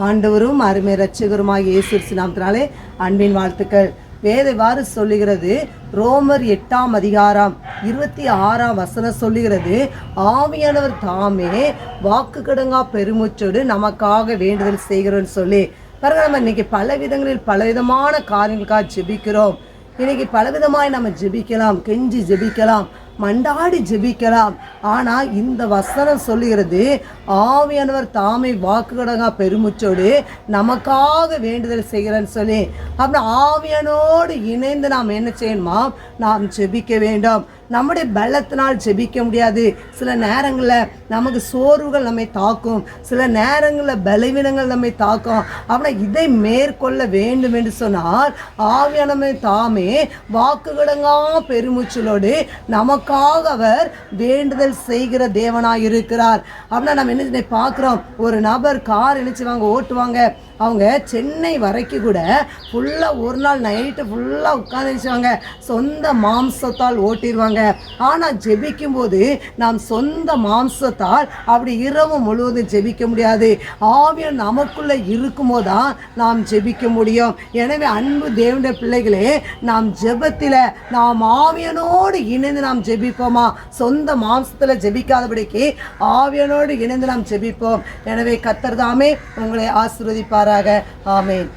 ஆண்டவரும் அருமை இரட்சகருமாகிய இயேசு கிறிஸ்து நாமத்தினாலே அன்பின் வாழ்த்துக்கள். வேதவாறு சொல்லுகிறது, ரோமர் 8ஆம் அதிகாரம் 26ஆம் வசனம் சொல்லுகிறது, ஆவியானவர் தாமே வாக்கு கடங்கா பெருமூச்சோடு நமக்காக வேண்டுதல் செய்கிறோன்னு சொல்லி பாருங்க. நம்ம இன்னைக்கு பல விதங்களில் பலவிதமான காரியங்களுக்காக ஜெபிக்கிறோம். இன்னைக்கு பலவிதமாய் நம்ம ஜெபிக்கலாம், கெஞ்சி ஜெபிக்கலாம், மண்டாடி ஜெபிக்கலாம். ஆனால் இந்த வசனம் சொல்லுகிறது, ஆவியானவர் தாமே வாக்குகடங்கா பெருமுச்சோடு நமக்காக வேண்டுதல் செய்கிறேன்னு சொல்லி. அப்புறம் ஆவியானோடு இணைந்து நாம் என்ன செய்யணுமா? நாம் ஜெபிக்க வேண்டும். நம்முடைய பலத்தினால் ஜெபிக்க முடியாது. சில நேரங்களில் நமக்கு சோர்வுகள் நம்மை தாக்கும், சில நேரங்களில் பலவீனங்கள் நம்மை தாக்கும். அப்படின்னா இதை மேற்கொள்ள வேண்டும் என்று சொன்னால் ஆவியானவர் தாமே வாக்குகடங்கா பெருமூச்சலோடு நமக்காக அவர் வேண்டுதல் செய்கிற தேவனாக இருக்கிறார். அப்படின்னா நம்ம என்ன பார்க்குறோம், ஒரு நபர் கார் நினைச்சுவாங்க, ஓட்டுவாங்க. அவங்க சென்னை வரைக்கும் கூட ஃபுல்லாக ஒரு நாள் நைட்டு ஃபுல்லாக உட்காந்து நினைச்சுவாங்க, சொந்த மாம்சத்தால் ஓட்டிடுவாங்க. ஆனால் ஜெபிக்கும் போது நாம் சொந்த மாம்சத்தால் அப்படி இரவு முழுவதும் ஜெபிக்க முடியாது. ஆவியானவர் நமக்குள்ளே இருக்கும்போது தான் நாம் ஜெபிக்க முடியும். எனவே அன்பு தேவனுடைய பிள்ளைகளே, நாம் ஜெபத்தில் நாம் ஆவியானோடு இணைந்து நாம் ஜெபிப்போமா? சொந்த மாம்சத்தில் ஜெபிக்காதபடிக்கு ஆவியானோடு இணைந்து நாம் ஜெபிப்போம். எனவே கர்த்தர் தாமே உங்களை ஆசீர்வதிப்பாராக. ஆமென்.